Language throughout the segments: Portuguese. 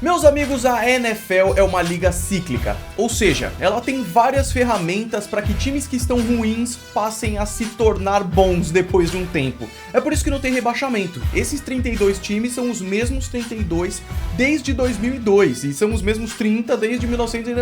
Meus amigos, a NFL é uma liga cíclica, ou seja, ela tem várias ferramentas para que times que estão ruins passem a se tornar bons depois de um tempo. É por isso que não tem rebaixamento. Esses 32 times são os mesmos 32 desde 2002 e são os mesmos 30 desde 1900 e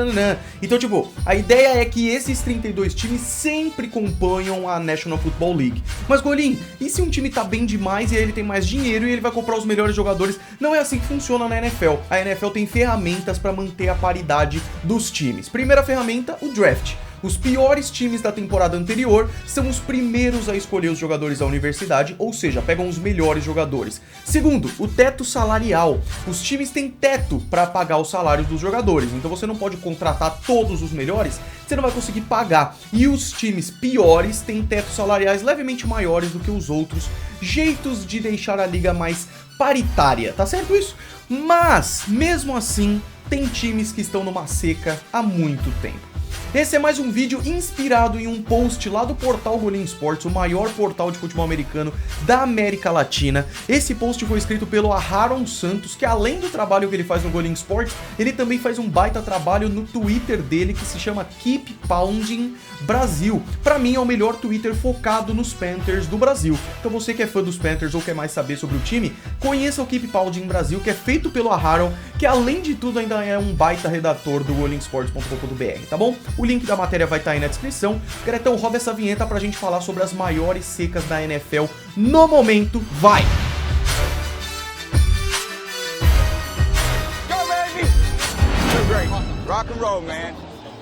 Então, tipo, a ideia é que esses 32 times sempre acompanham a National Football League. Mas, Golim, e se um time tá bem demais e ele tem mais dinheiro e ele vai comprar os melhores jogadores? Não é assim que funciona na NFL. A NFL tem ferramentas para manter a paridade dos times. Primeira ferramenta, o draft. Os piores times da temporada anterior são os primeiros a escolher os jogadores da universidade, ou seja, pegam os melhores jogadores. Segundo, o teto salarial. Os times têm teto para pagar os salários dos jogadores, então você não pode contratar todos os melhores, você não vai conseguir pagar. E os times piores têm tetos salariais levemente maiores do que os outros, jeitos de deixar a liga mais paritária, tá certo isso? Mas, mesmo assim, tem times que estão numa seca há muito tempo. Esse é mais um vídeo inspirado em um post lá do portal Golim Sports, o maior portal de futebol americano da América Latina. Esse post foi escrito pelo Aaron Santos, que além do trabalho que ele faz no Golim Sports, ele também faz um baita trabalho no Twitter dele, que se chama Keep Pounding Brasil. Pra mim é o melhor Twitter focado nos Panthers do Brasil. Então você que é fã dos Panthers ou quer mais saber sobre o time, conheça o Keep Pounding Brasil, que é feito pelo Aaron, que além de tudo ainda é um baita redator do golimsports.com.br, tá bom? O link da matéria vai estar aí na descrição. Gretão, roda essa vinheta pra gente falar sobre as maiores secas da NFL no momento. Vai! Go, baby! Great. Rock and roll, man.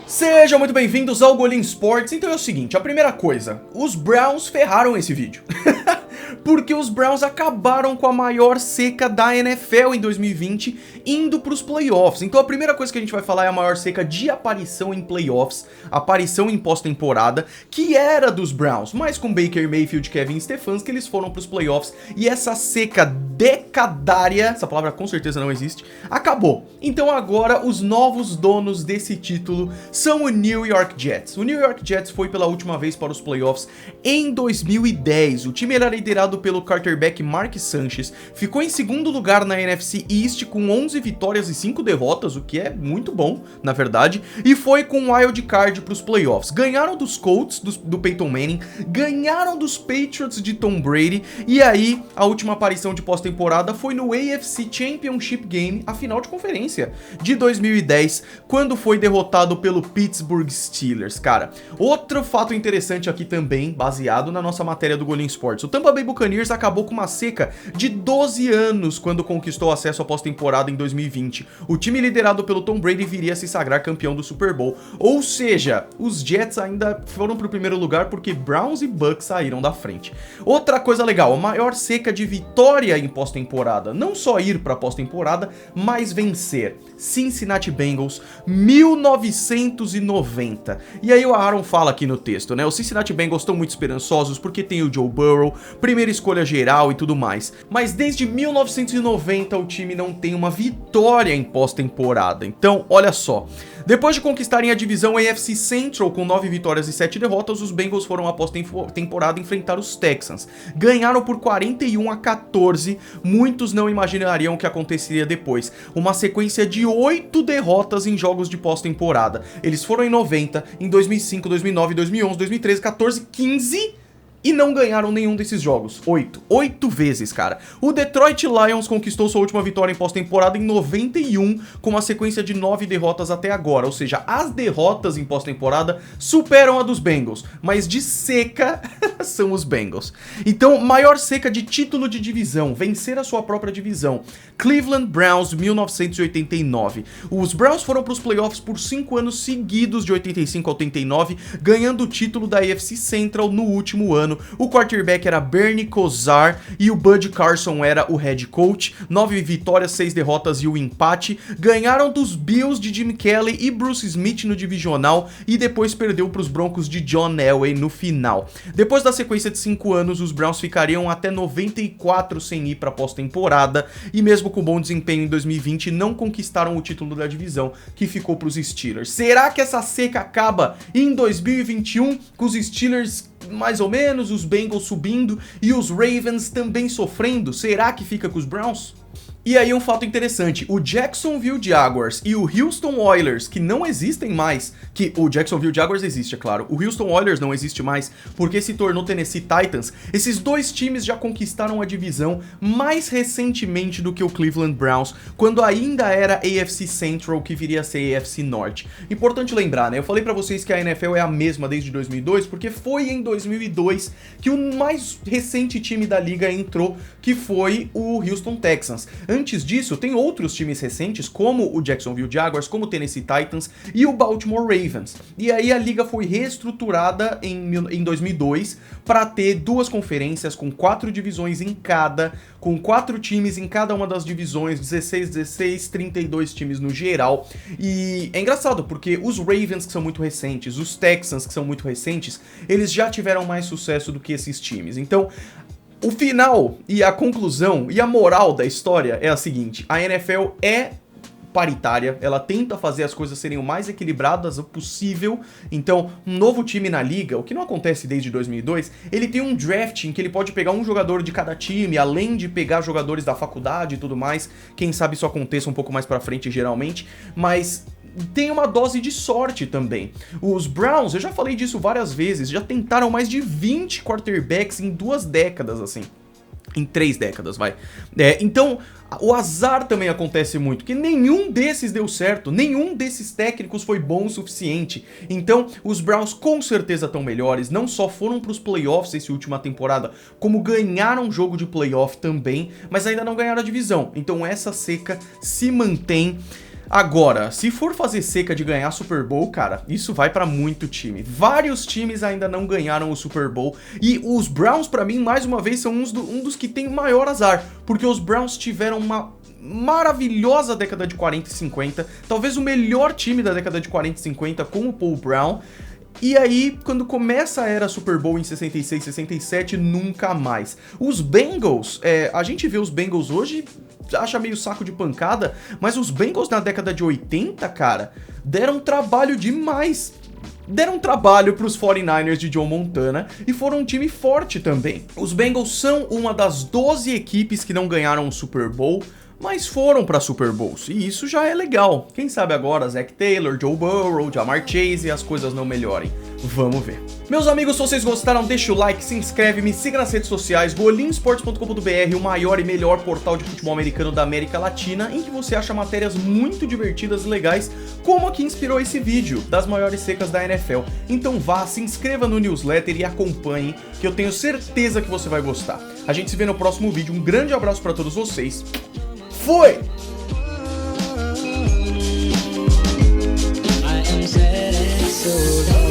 Sejam muito bem-vindos ao Golim Sports. Então é o seguinte, a primeira coisa, os Browns ferraram esse vídeo. Porque os Browns acabaram com a maior seca da NFL em 2020, indo para os playoffs. Então a primeira coisa que a gente vai falar é a maior seca de aparição em playoffs, aparição em pós-temporada, que era dos Browns, mas com Baker Mayfield e Kevin Stefanski eles foram para os playoffs e essa seca decadária, essa palavra com certeza não existe, acabou. Então agora os novos donos desse título são o New York Jets. O New York Jets foi pela última vez para os playoffs em 2010. O time era liderado pelo quarterback Mark Sanchez, ficou em segundo lugar na NFC East com 11 vitórias e 5 derrotas, o que é muito bom, na verdade, e foi com wild card para os playoffs. Ganharam dos Colts, do Peyton Manning, ganharam dos Patriots de Tom Brady, e aí a última aparição de pós-temporada foi no AFC Championship Game, a final de conferência de 2010, quando foi derrotado pelo Pittsburgh Steelers. Cara, outro fato interessante aqui também, baseado na nossa matéria do Golim Sports, o Tampa Bay Buccaneers acabou com uma seca de 12 anos quando conquistou acesso à pós-temporada em 2020. O time liderado pelo Tom Brady viria a se sagrar campeão do Super Bowl. Ou seja, os Jets ainda foram para o primeiro lugar porque Browns e Bucks saíram da frente. Outra coisa legal, a maior seca de vitória em pós-temporada. Não só ir para pós-temporada, mas vencer. Cincinnati Bengals, 1990. E aí o Aaron fala aqui no texto, né? Os Cincinnati Bengals estão muito esperançosos porque tem o Joe Burrow, primeira escolha geral e tudo mais. Mas desde 1990 o time não tem uma vitória em pós-temporada. Então, olha só. Depois de conquistarem a divisão AFC Central com 9 vitórias e 7 derrotas, os Bengals foram após temporada enfrentar os Texans. Ganharam por 41-14, muitos não imaginariam o que aconteceria depois. Uma sequência de 8 derrotas em jogos de pós-temporada. Eles foram em 90, em 2005, 2009, 2011, 2013, 14, 15... e não ganharam nenhum desses jogos. 8 vezes, cara. O Detroit Lions conquistou sua última vitória em pós-temporada em 91, com uma sequência de 9 derrotas até agora. Ou seja, as derrotas em pós-temporada superam a dos Bengals, mas de seca são os Bengals. Então, maior seca de título de divisão, vencer a sua própria divisão. Cleveland Browns, 1989. Os Browns foram para os playoffs por 5 anos seguidos, de 85 a 89, ganhando o título da AFC Central no último ano. O quarterback era Bernie Kosar e o Bud Carson era o head coach. 9 vitórias, 6 derrotas e o empate. Ganharam dos Bills de Jim Kelly e Bruce Smith no divisional e depois perdeu para os Broncos de John Elway no final. Depois da sequência de 5 anos, os Browns ficariam até 94 sem ir para pós-temporada e mesmo com bom desempenho em 2020 não conquistaram o título da divisão, que ficou para os Steelers. Será que essa seca acaba em 2021 com os Steelers mais ou menos, os Bengals subindo e os Ravens também sofrendo? Será que fica com os Browns? E aí um fato interessante, o Jacksonville Jaguars e o Houston Oilers, que não existem mais, que o Jacksonville Jaguars existe, é claro, o Houston Oilers não existe mais porque se tornou Tennessee Titans, esses dois times já conquistaram a divisão mais recentemente do que o Cleveland Browns, quando ainda era AFC Central, que viria a ser AFC Norte. Importante lembrar, né, eu falei pra vocês que a NFL é a mesma desde 2002, porque foi em 2002 que o mais recente time da liga entrou, que foi o Houston Texans. Antes disso, tem outros times recentes, como o Jacksonville Jaguars, como o Tennessee Titans e o Baltimore Ravens. E aí a liga foi reestruturada em 2002 para ter duas conferências com 4 divisões em cada, com 4 times em cada uma das divisões, 16, 32 times no geral. E é engraçado, porque os Ravens, que são muito recentes, os Texans, que são muito recentes, eles já tiveram mais sucesso do que esses times. Então, o final e a conclusão e a moral da história é a seguinte: a NFL é paritária, ela tenta fazer as coisas serem o mais equilibradas possível. Então, um novo time na liga, o que não acontece desde 2002, ele tem um draft em que ele pode pegar um jogador de cada time, além de pegar jogadores da faculdade e tudo mais. Quem sabe isso aconteça um pouco mais pra frente, geralmente, mas tem uma dose de sorte também. Os Browns, eu já falei disso várias vezes, já tentaram mais de 20 quarterbacks em 2 décadas, assim. Em 3 décadas, vai. Então, o azar também acontece muito, que nenhum desses deu certo, nenhum desses técnicos foi bom o suficiente. Então, os Browns com certeza estão melhores, não só foram para os playoffs essa última temporada, como ganharam jogo de playoff também, mas ainda não ganharam a divisão. Então, essa seca se mantém. Agora, se for fazer seca de ganhar Super Bowl, cara, isso vai pra muito time. Vários times ainda não ganharam o Super Bowl e os Browns, pra mim, mais uma vez, são um dos que tem maior azar, porque os Browns tiveram uma maravilhosa década de 40 e 50, talvez o melhor time da década de 40 e 50 com o Paul Brown. E aí, quando começa a era Super Bowl em 66, 67, nunca mais. Os Bengals, a gente vê os Bengals hoje, acha meio saco de pancada, mas os Bengals na década de 80, cara, deram trabalho demais. Deram trabalho para os 49ers de Joe Montana e foram um time forte também. Os Bengals são uma das 12 equipes que não ganharam o Super Bowl, mas foram para Super Bowls, e isso já é legal. Quem sabe agora Zach Taylor, Joe Burrow, Ja'Marr Chase e as coisas não melhorem. Vamos ver. Meus amigos, se vocês gostaram, deixa o like, se inscreve, me siga nas redes sociais, golinsports.com.br, o maior e melhor portal de futebol americano da América Latina, em que você acha matérias muito divertidas e legais, como a que inspirou esse vídeo, das maiores secas da NFL. Então vá, se inscreva no newsletter e acompanhe, que eu tenho certeza que você vai gostar. A gente se vê no próximo vídeo, um grande abraço para todos vocês. Fui! I am sad and so